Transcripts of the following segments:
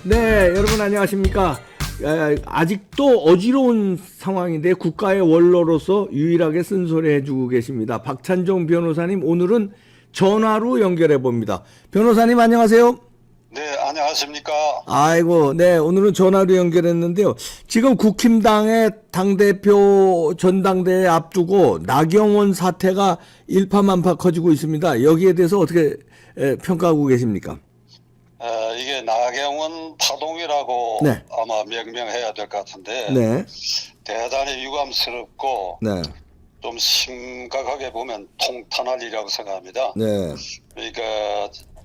네, 여러분 안녕하십니까? 아직도 어지러운 상황인데 국가의 원로로서 유일하게 쓴소리 해주고 계십니다. 박찬종 변호사님, 오늘은 전화로 연결해 봅니다. 변호사님 안녕하세요. 네, 안녕하십니까? 아이고, 네, 오늘은 전화로 연결했는데요. 지금 국힘당의 당대표 전당대회 앞두고 나경원 사태가 일파만파 커지고 있습니다. 여기에 대해서 어떻게 평가하고 계십니까? 이게 나경원 파동이라고 네. 아마 명명해야 될 것 같은데 네, 대단히 유감스럽고 네, 좀 심각하게 보면 통탄할 일이라고 생각합니다. 네, 그러니까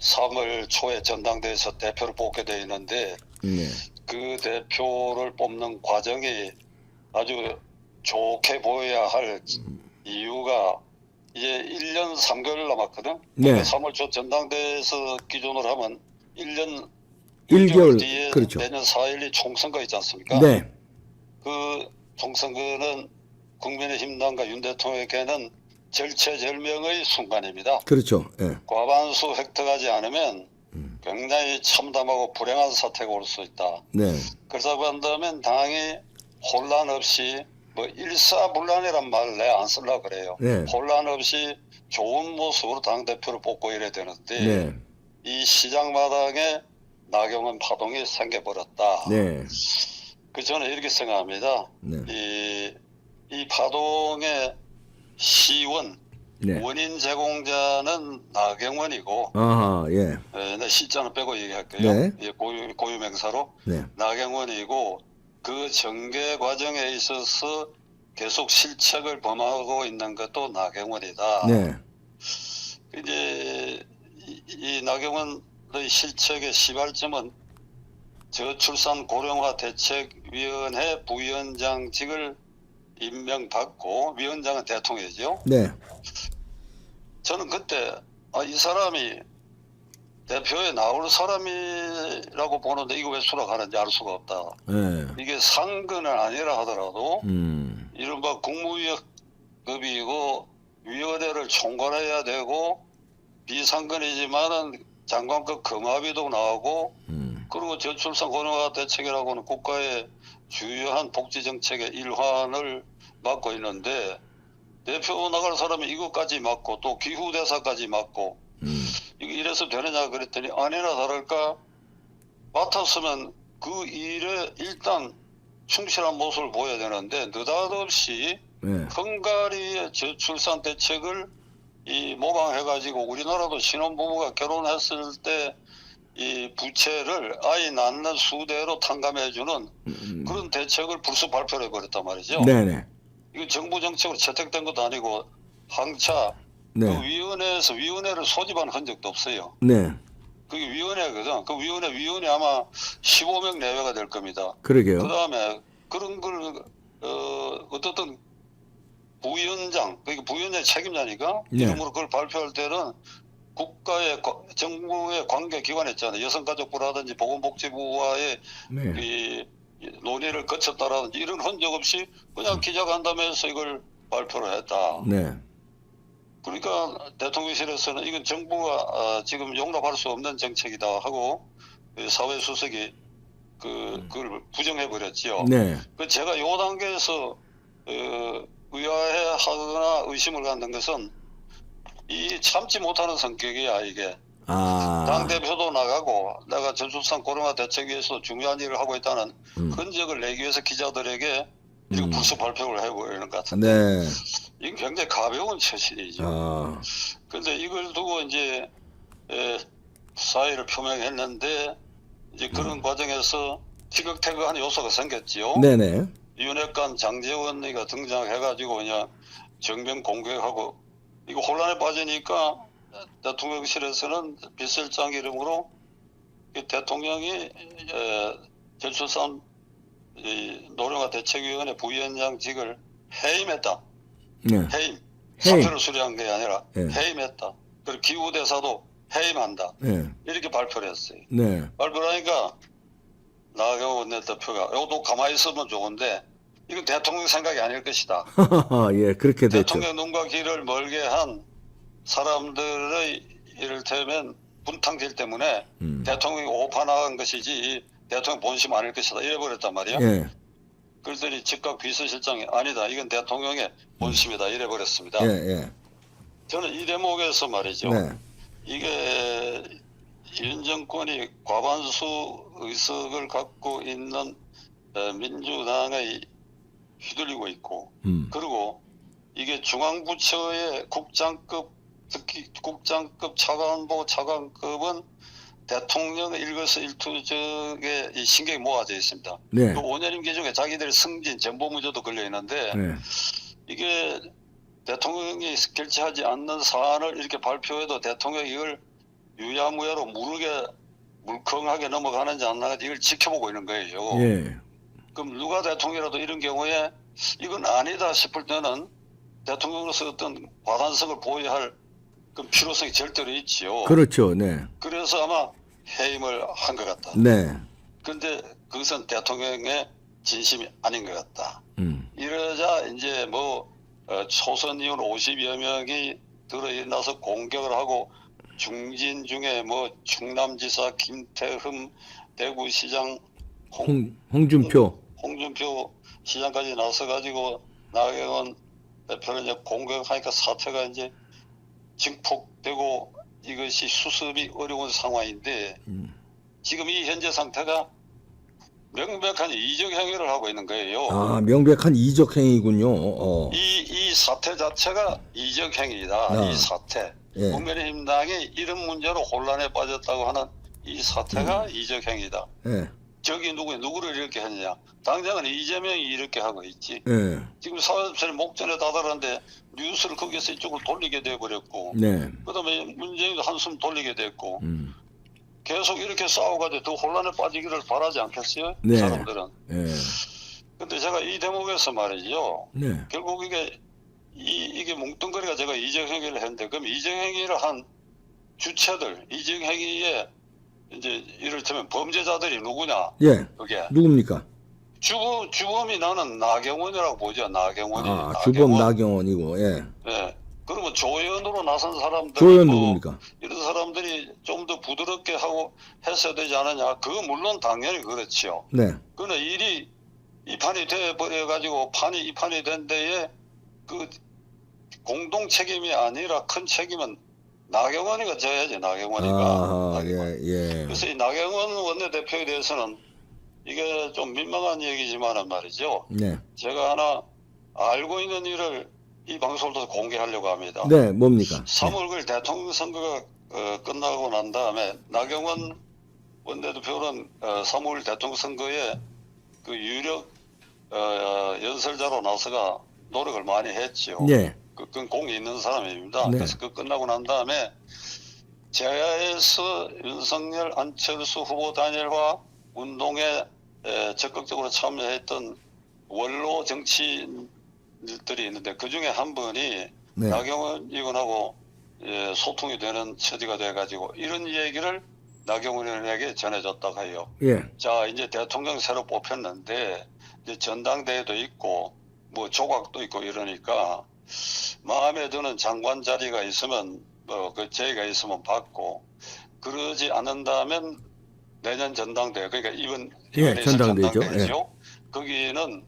3월 초에 전당대회에서 대표를 뽑게 돼 있는데 네, 그 대표를 뽑는 과정이 아주 좋게 보여야 할 이유가 이제 1년 3개월 남았거든. 네. 그러니까 3월 초 전당대회에서 기준으로 하면 1년 1개월, 뒤에 그렇죠. 내년 4.12 총선거 있지 않습니까? 네, 그 총선거는 국민의힘당과 윤 대통령에게는 절체절명의 순간입니다. 그렇죠. 예. 과반수 획득하지 않으면 굉장히 참담하고 불행한 사태가 올 수 있다. 네, 그래서 한다면 당이 혼란 없이 뭐 일사불란이란 말 내 안 쓰려고 그래요. 네. 혼란 없이 좋은 모습으로 당대표를 뽑고 이래야 되는데 네, 이 시장마당에 나경원 파동이 생겨버렸다. 네, 저는 이렇게 생각합니다. 네, 이 파동의 시원, 네. 원인 제공자는 나경원이고, 아하, 예. 내 시자는 빼고 얘기할게요. 네. 예, 고유 명사로 네, 나경원이고, 그 전개 과정에 있어서 계속 실책을 범하고 있는 것도 나경원이다. 네, 이제 이 나경원의 실책의 시발점은 저출산 고령화 대책위원회 부위원장직을 임명받고 위원장은 대통령이죠. 네, 저는 그때 이 사람이 대표에 나올 사람이라고 보는데 이거 왜 수락하는지 알 수가 없다. 네, 이게 상근은 아니라 하더라도 음, 이른바 국무위원급이고 위원회를 총괄해야 되고 비상근이지만은 장관급 금화비도 나오고 그리고 저출산 고령화 대책이라고는 국가의 주요한 복지 정책의 일환을 맡고 있는데 대표 나갈 사람이 이것까지 맡고 또 기후대사까지 맡고 이래서 되느냐 그랬더니 아니나 다를까 맡았으면 그 일에 일단 충실한 모습을 보여야 되는데 느닷없이 네, 헝가리의 저출산 대책을 모방해가지고 우리나라도 신혼부부가 결혼했을 때 이 부채를 아이 낳는 수대로 탕감해주는 그런 대책을 불쑥 발표를 해버렸단 말이죠. 네, 네, 이거 정부 정책으로 채택된 것도 아니고 항차 네, 그 위원회에서 위원회를 소집한 흔적도 없어요. 네, 그게 위원회거든. 그 위원회 아마 15명 내외가 될 겁니다. 그 그러게요. 다음에 그런 걸 어떻든 부위원장, 그러니까 부위원장 책임자니까 네. 이름으로 그걸 발표할 때는 국가의 정부의 관계 기관 있잖아요. 여성가족부라든지 보건복지부와의 네, 이 논의를 거쳤다라든지 이런 흔적 없이 그냥 기자간담회에서 이걸 발표를 했다. 네, 그러니까 대통령실에서는 이건 정부가 지금 용납할 수 없는 정책이다 하고 사회수석이 그걸 부정해 버렸지요. 네, 그 제가 요 단계에서 의아해하거나 의심을 갖는 것은 이 참지 못하는 성격이야 이게. 아, 당대표도 나가고 내가 저출산 고령화 대책위에서 중요한 일을 하고 있다는 흔적을 내기 위해서 기자들에게 이렇게 불쑥 발표를 해버리는 것 같은데 네, 이건 굉장히 가벼운 처신이죠. 아, 그런데 이걸 두고 이제 사의를 표명했는데 이제 그런 과정에서 티격태격한 요소가 생겼지요. 네, 네, 윤핵관 장제원이가 등장해가지고 그냥 정면 공격하고 이거 혼란에 빠지니까 대통령실에서는 비서실장 이름으로 대통령이 저출산 노령화 대책위원회 부위원장직을 해임했다. 네, 해임. 해임. 사표를 수리한 게 아니라 네. 해임했다. 그리고 기후대사도 해임한다. 네, 이렇게 발표를 했어요. 네, 발표를 하니까 나경원 원내대표가 이것도 가만히 있으면 좋은데 이건 대통령 생각이 아닐 것이다. 예, 그렇게 됐죠. 대통령 눈과 귀를 멀게 한 사람들의 이를테면 분탕질 때문에 대통령이 오판한 것이지 대통령 본심 아닐 것이다 이래버렸단 말이야. 예. 그랬더니 즉각 비서실장이 아니다 이건 대통령의 본심이다 이래버렸습니다. 예. 예. 저는 이 대목에서 말이죠. 네. 이게 윤 정권이 과반수 의석을 갖고 있는 민주당에 휘둘리고 있고 그리고 이게 중앙부처의 국장급 특히 국장급 차관보 차관급은 대통령의 일거수일투족에 이 신경이 모아져 있습니다. 네. 그 5년 임기 중에 자기들 승진 전보무조도 걸려 있는데 네. 이게 대통령이 결재하지 않는 사안을 이렇게 발표해도 대통령이 이걸 유야무야로 물컹하게 넘어가는지 안 나가는지 이걸 지켜보고 있는 거예요. 예. 그럼 누가 대통령이라도 이런 경우에 이건 아니다 싶을 때는 대통령으로서 어떤 과단성을 보여야 할 그 필요성이 절대로 있지요. 그렇죠. 네. 그래서 아마 해임을 한 것 같다. 네. 그런데 그것은 대통령의 진심이 아닌 것 같다. 이러자 이제 뭐 초선 의원 50여 명이 들어일어나서 공격을 하고 중진 중에 뭐 충남지사 김태흠 대구시장 홍준표. 홍준표 시장까지 나서가지고 나경원 대표를 이제 공격하니까 사태가 이제 증폭되고 이것이 수습이 어려운 상황인데 지금 이 현재 상태가 명백한 이적 행위를 하고 있는 거예요. 아, 명백한 이적 행위군요. 이 사태 자체가 이적 행위다. 이 사태. 예. 국민의힘당이 이런 문제로 혼란에 빠졌다고 하는 이 사태가 이적 행위다. 예. 저기 누구를 이렇게 했느냐. 당장은 이재명이 이렇게 하고 있지. 예. 지금 사회부처를 목전에 다다르는데 뉴스를 거기서 이쪽으로 돌리게 돼버렸고 네. 그다음에 문재인도 한숨 돌리게 됐고 계속 이렇게 싸워가지고 더 혼란에 빠지기를 바라지 않겠어요? 네. 사람들은. 예. 근데 제가 이 대목에서 말이죠. 네. 결국 이게 뭉뚱그리가 제가 이정행위를 했는데 그럼 이정행위를 한 주체들 이정행위에 이제 이를테면 범죄자들이 누구냐? 예. 그게 누굽니까? 주범이 나는 나경원이라고 보죠. 나경원이. 아, 주범 나경원이고. 예. 예. 그러면 조연으로 나선 사람들 조연 누굽니까? 이런 사람들이 좀 더 부드럽게 하고 했어야 되지 않느냐? 그거 물론 당연히 그렇지요. 네. 그러나 이 판이 돼버려 가지고 이 판이 된 데에 그 공동 책임이 아니라 큰 책임은 나경원이가 져야지. 나경원이가. 아, 예, 예. 그래서 이 나경원 원내대표에 대해서는 이게 좀 민망한 얘기지만은 말이죠. 네. 제가 하나 알고 있는 일을 이 방송을 통해서 공개하려고 합니다. 네, 뭡니까? 3월 대통령 선거가 끝나고 난 다음에 나경원 원내대표는 3월 대통령 선거에 그 유력 연설자로 나서가 노력을 많이 했죠. 네. 그건 공이 있는 사람입니다. 네. 그래서 그 끝나고 난 다음에 제야에서 윤석열, 안철수 후보 단일화 운동에 적극적으로 참여했던 원로 정치인들이 있는데 그 중에 한 분이 네. 나경원 의원하고 소통이 되는 처지가 돼가지고 이런 얘기를 나경원 의원에게 전해줬다고 해요. 예. 자, 이제 대통령 새로 뽑혔는데 이제 전당대회도 있고 뭐 조각도 있고 이러니까 마음에 드는 장관 자리가 있으면 그 제의가 있으면 받고 그러지 않는다면 내년 전당대회 그러니까 이번에 전당대회죠. 전당대회죠. 거기는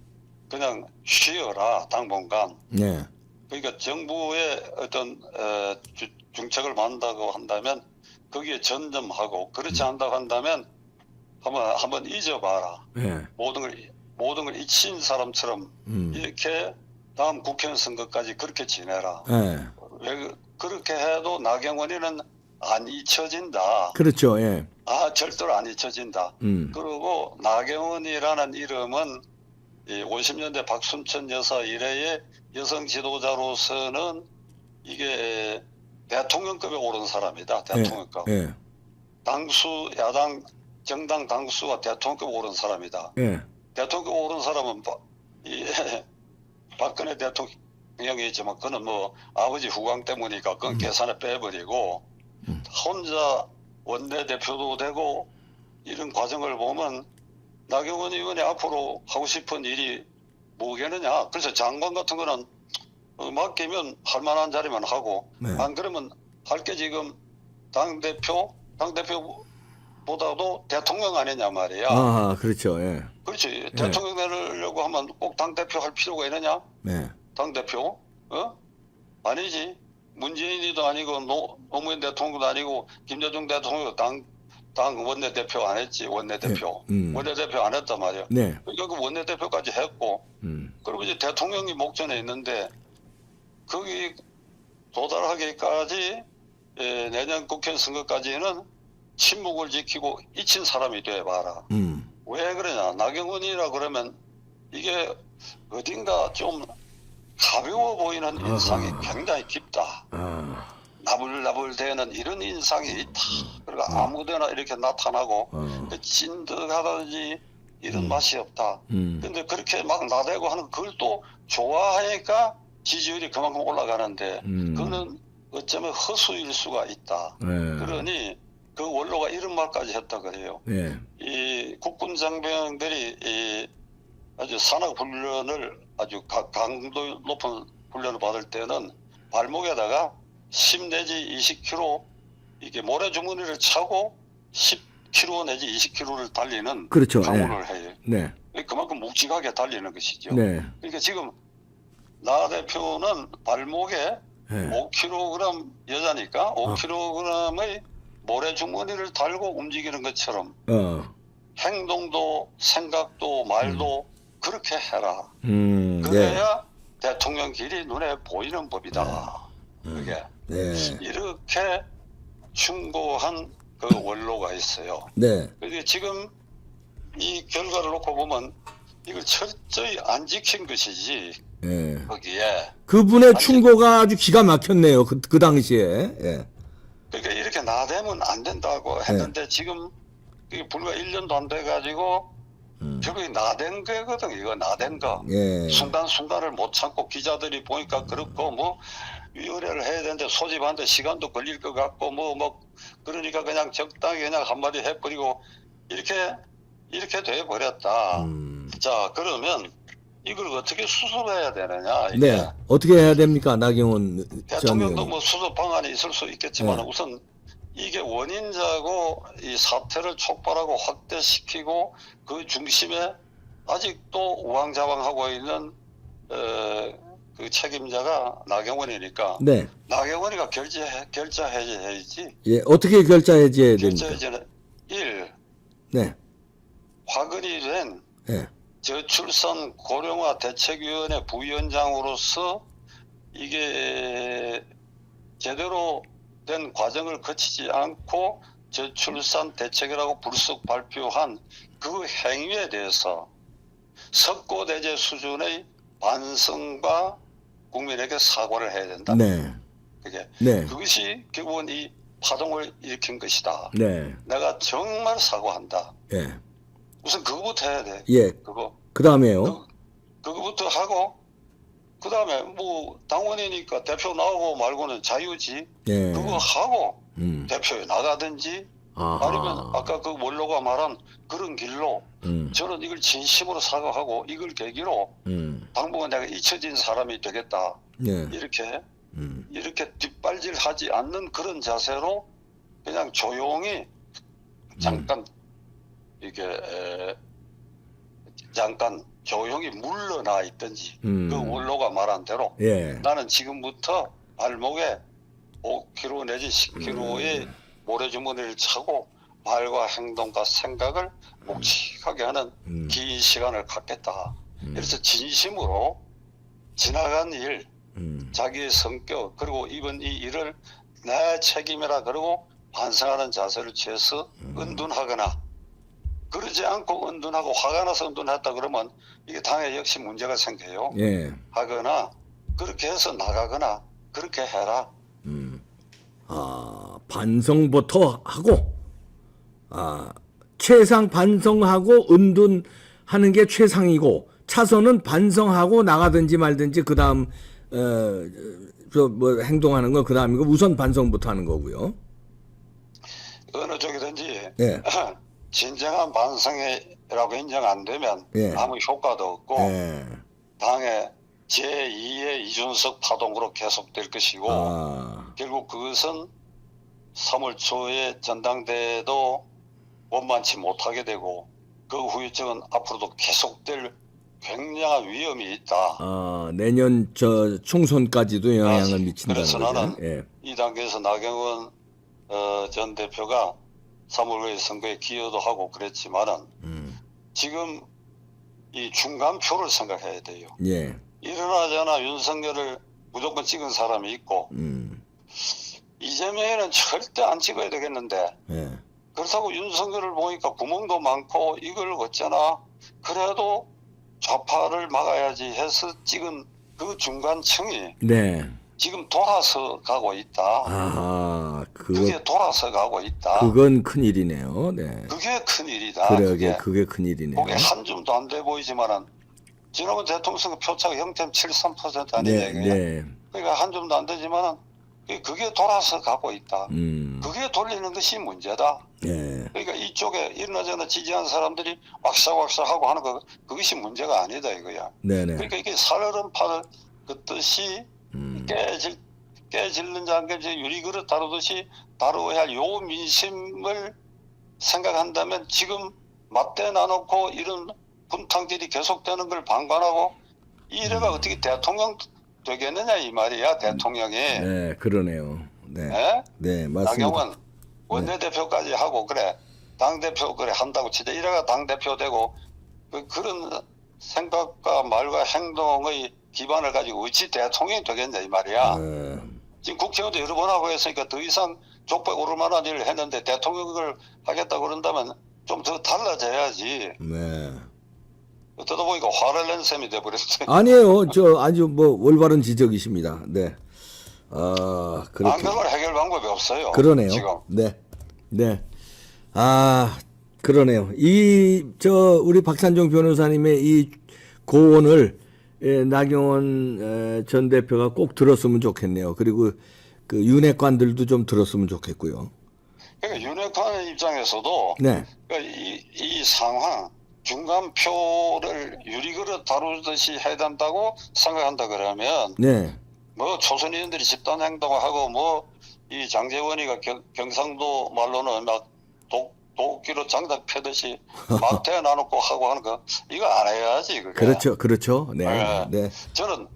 그냥 쉬어라 당분간. 네. 그러니까 정부의 어떤 중책을 만든다고 한다면 거기에 전념하고 그렇지 않다고 한다면 한번 잊어봐라. 네. 모든 걸 잊힌 사람처럼 이렇게 다음 국회의원 선거까지 그렇게 지내라. 네. 왜 그렇게 해도 나경원이는 안 잊혀진다. 그렇죠. 예. 절대로 안 잊혀진다. 그리고 나경원이라는 이름은 50년대 박순천 여사 이래의 여성 지도자로서는 이게 대통령급에 오른 사람이다. 대통령급. 예. 당수 야당 정당 당수가 대통령급에 오른 사람이다. 예. 대통령급에 오른 사람은 박근혜 대통령이지만 그는 뭐 아버지 후광 때문이니까 그건 계산에 빼버리고 혼자 원내대표도 되고 이런 과정을 보면 나경원 의원이 앞으로 하고 싶은 일이 뭐겠느냐. 그래서 장관 같은 거는 맡기면 할 만한 자리만 하고 네. 안 그러면 할 게 지금 당대표 보다도 대통령 아니냐 말이야. 아, 그렇죠. 예. 그렇지. 대통령 되려고 하면 꼭 당대표 할 필요가 있느냐? 네. 당대표? 아니지. 문재인이도 아니고 노무현 대통령도 아니고 김대중 대통령도 당 원내대표 안 했지. 원내대표. 원내대표 안 했단 말이야. 네. 그러니까 그 원내대표까지 했고 그리고 이제 대통령이 목전에 있는데 거기 도달하기까지 내년 국회 선거까지는 침묵을 지키고 잊힌 사람이 돼봐라. 왜 그러냐. 나경원이라 그러면 이게 어딘가 좀 가벼워 보이는 인상이 굉장히 깊다. 나불나불대는 이런 인상이 있다. 그리고 아무데나 이렇게 나타나고 찐득하다든지 이런 맛이 없다. 근데 그렇게 막 나대고 하는 그걸 또 좋아하니까 지지율이 그만큼 올라가는데 그거는 어쩌면 허수일 수가 있다. 그러니 그 원로가 이런 말까지 했다 그래요. 이 국군 장병들이 아주 산악 훈련을 아주 강도 높은 훈련을 받을 때는 발목에다가 10 내지 20km 이게 모래주머니를 차고 10km 내지 20km를 달리는 그렇죠. 강훈을 해요. 네. 그만큼 묵직하게 달리는 것이죠. 네. 그러니까 지금 나 대표는 발목에 5kg 여자니까 5kg의 모래주머니를 달고 움직이는 것처럼 행동도 생각도 말도 그렇게 해라. 그래야 대통령 길이 눈에 보이는 법이다. 그게 이렇게 충고한 그 원로가 있어요. 네. 그런데 지금 이 결과를 놓고 보면 이걸 철저히 안 지킨 것이지. 거기에 그분의 충고가 아주 기가 막혔네요. 그 당시에. 그러니까 이렇게 나대면 안 된다고 했는데 지금 이게 불과 1년도 안 돼가지고 결국에 나댄 거거든. 이거 나댄 거. 순간순간을 못 참고 기자들이 보니까 그렇고 뭐 위원회를 해야 되는데 소집하는데 시간도 걸릴 것 같고 뭐 그러니까 그냥 적당히 그냥 한마디 해버리고 이렇게 돼버렸다. 자, 그러면 이걸 어떻게 수습해야 되느냐. 이게. 네. 어떻게 해야 됩니까? 나경원 대통령도 뭐 수습 방안이 있을 수 있겠지만 우선 이게 원인자고 이 사태를 촉발하고 확대시키고 그 중심에 아직도 우왕좌왕하고 있는 그 책임자가 나경원이니까 나경원이가 결자해야지. 어떻게 결자해야 됩니까? 결자해지는 1. 네. 화근이 된 저출산 고령화 대책위원회 부위원장으로서 이게 제대로 된 과정을 거치지 않고 저출산 대책이라고 불쑥 발표한 그 행위에 대해서 석고대죄 수준의 반성과 국민에게 사과를 해야 된다. 그게 그것이 결국은 이 파동을 일으킨 것이다. 내가 정말 사과한다. 우선 그거부터 해야 돼. 그거. 그 다음에요. 그거부터 하고 그 다음에 뭐 당원이니까 대표 나오고 말고는 자유지. 그거 하고 대표에 나가든지 아니면 아까 그 원로가 말한 그런 길로 저는 이걸 진심으로 사과하고 이걸 계기로 당분간 내가 잊혀진 사람이 되겠다. 이렇게 뒷발질하지 않는 그런 자세로 그냥 조용히 잠깐 잠깐 조용히 물러나 있든지 그 원로가 말한 대로 나는 지금부터 발목에 5kg 내지 10kg의 모래주머니를 차고 말과 행동과 생각을 묵직하게 하는 긴 시간을 갖겠다. 그래서 진심으로 지나간 일, 자기의 성격 그리고 이번 이 일을 내 책임이라 그러고 반성하는 자세를 취해서 은둔하거나 그러지 않고 은둔하고 화가 나서 은둔했다 그러면 이게 당에 역시 문제가 생겨요. 하거나 그렇게 해서 나가거나 그렇게 해라. 반성부터 하고 최상 반성하고 은둔하는 게 최상이고 차선은 반성하고 나가든지 말든지 그 다음 뭐 행동하는 건 그 다음이고 우선 반성부터 하는 거고요. 어느 쪽이든지 진정한 반성이라고 인정 안 되면 아무 효과도 없고 당의 제2의 이준석 파동으로 계속될 것이고 결국 그것은 3월 초에 전당대회도 원만치 못하게 되고 그 후유증은 앞으로도 계속될 굉장한 위험이 있다. 내년 저 총선까지도 영향을 미친다는 그래서 거죠. 나는 예. 이 단계에서 나경원 전 대표가 3월 선거에 기여도 하고 그랬지만은 지금 이 중간표를 생각해야 돼요. 예. 일어나자나 윤석열을 무조건 찍은 사람이 있고 이재명에는 절대 안 찍어야 되겠는데 예. 그렇다고 윤석열을 보니까 구멍도 많고 이걸 어쩌나 그래도 좌파를 막아야지 해서 찍은 그 중간층이 네. 지금 돌아서 가고 있다. 아, 그게 돌아서 가고 있다. 그건 큰일이네요. 네. 그게 큰일이다. 그게 큰일이네요. 그게 한 줌도 안 돼 보이지만은 지난번 대통령 선거 표차가 0.73% 아니냐 네, 이거야. 네. 그러니까 한 줌도 안 되지만은 그게 돌아서 가고 있다. 음. 그게 돌리는 것이 문제다. 예. 그러니까 이쪽에 일어나저나 지지하는 사람들이 왁싹왁싹하고 하는 그것이 문제가 아니다 이거야. 네네. 그러니까 이게 살얼음판을 긋듯이 깨질는지 안 깨질는지 유리그릇 다루듯이 다루어야 할 요 민심을 생각한다면 지금 맞대 놔놓고 이런 분탕질이 계속되는 걸 방관하고 이래가 어떻게 대통령 되겠느냐 이 말이야 대통령이. 네, 그러네요. 네. 네? 네, 맞습니다. 나경원 원내대표까지 하고 그래 당대표 그래 한다고 치자 이래가 당대표 되고 그런 생각과 말과 행동의 기반을 가지고 어찌 대통령이 되겠냐 이 말이야. 지금 국회의원도 여러 번 하고 했으니까 더 이상 족발 오를 만한 일을 했는데 대통령을 하겠다 그런다면 좀 더 달라져야지. 네. 어쩌다 보니까 화를 낸 셈이 돼버렸어요. 아니에요. 저 아주 뭐 올바른 지적이십니다. 네. 안 그렇게. 그러면 해결 방법이 없어요. 그러네요. 지금. 네. 네. 그러네요. 우리 박찬종 변호사님의 이 고언을 나경원 전 대표가 꼭 들었으면 좋겠네요. 그리고 그 윤핵관들도 좀 들었으면 좋겠고요. 그러니까 윤핵관 입장에서도 네. 그러니까 이 상황 중간표를 유리그릇 다루듯이 해야 된다고 생각한다 그러면 네. 뭐 초선 의원들이 집단 행동하고 뭐 이 장제원이가 경상도 말로는 막 도끼로 장작 패듯이 막대 나놓고 하고 하는 거 이거 안 해야지 그게. 그렇죠. 네. 네. 네. 저는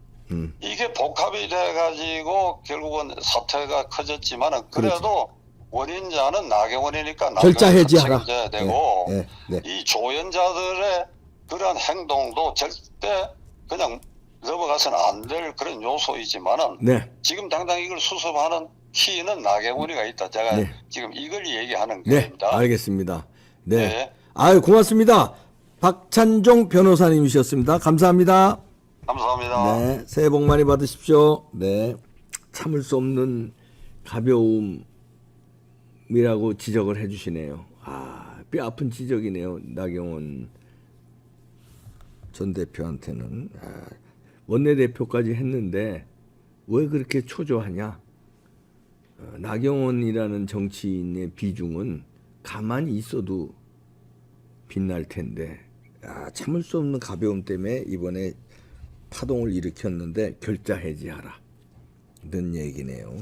이게 복합이 돼가지고 결국은 사태가 커졌지만은 그래도 원인자는 나경원이니까 결자 해지하라. 책임져야 되고 네. 이 조연자들의 그러한 행동도 절대 그냥 넘어가서는 안 될 그런 요소이지만은 네. 지금 당장 이걸 수습하는 키는 나경원이가 있다. 제가 네. 지금 이걸 얘기하는 네. 겁니다. 알겠습니다. 네. 네. 아유, 고맙습니다. 박찬종 변호사님이셨습니다. 감사합니다. 감사합니다. 네. 새해 복 많이 받으십시오. 네. 참을 수 없는 가벼움이라고 지적을 해주시네요. 뼈 아픈 지적이네요. 나경원 전 대표한테는. 원내대표까지 했는데 왜 그렇게 초조하냐? 나경원이라는 정치인의 비중은 가만히 있어도 빛날 텐데 참을 수 없는 가벼움 때문에 이번에 파동을 일으켰는데 결자 해지하라 이런 얘기네요.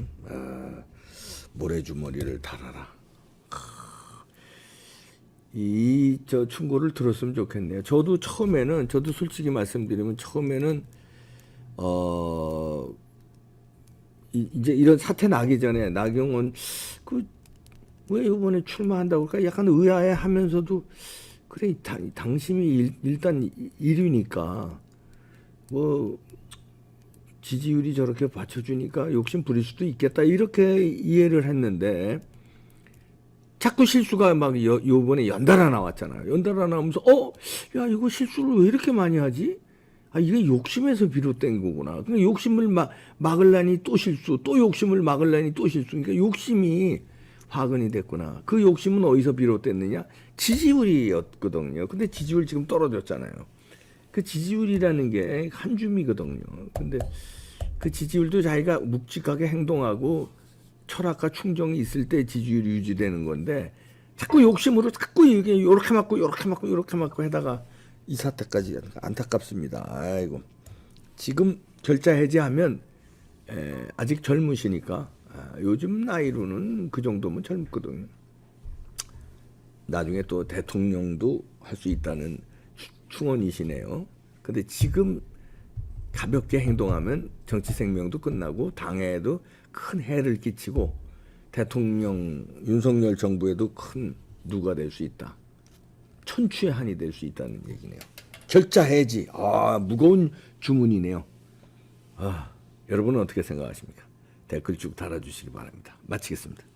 모래주머니를 달아라. 저 충고를 들었으면 좋겠네요. 저도 솔직히 말씀드리면 처음에는 이제 이런 사태 나기 전에 나경원 왜 이번에 출마한다고 그럴까 약간 의아해하면서도 그래 당심이 일단 1위니까 뭐 지지율이 저렇게 받쳐주니까 욕심 부릴 수도 있겠다 이렇게 이해를 했는데 자꾸 실수가 막 요번에 연달아 나왔잖아요. 연달아 나오면서 야 이거 실수를 왜 이렇게 많이 하지? 이게 욕심에서 비롯된 거구나. 그러니까 욕심을 막으려니 또 실수, 또 욕심을 막으려니 또 실수. 그러니까 욕심이 화근이 됐구나. 그 욕심은 어디서 비롯됐느냐? 지지율이었거든요. 근데 지지율 지금 떨어졌잖아요. 그 지지율이라는 게 한 줌이거든요. 근데 그 지지율도 자기가 묵직하게 행동하고 철학과 충정이 있을 때 지지율이 유지되는 건데 자꾸 욕심으로 자꾸 이게 요렇게 맞고 하다가 이 사태까지 안타깝습니다. 아이고. 지금 결자 해지하면 아직 젊으시니까 요즘 나이로는 그 정도면 젊거든요. 나중에 또 대통령도 할 수 있다는 충언이시네요. 근데 지금 가볍게 행동하면 정치 생명도 끝나고 당에도 큰 해를 끼치고 대통령 윤석열 정부에도 큰 누가 될 수 있다. 천추의 한이 될 수 있다는 얘기네요. 결자 해지. 무거운 주문이네요. 여러분은 어떻게 생각하십니까? 댓글 쭉 달아주시기 바랍니다. 마치겠습니다.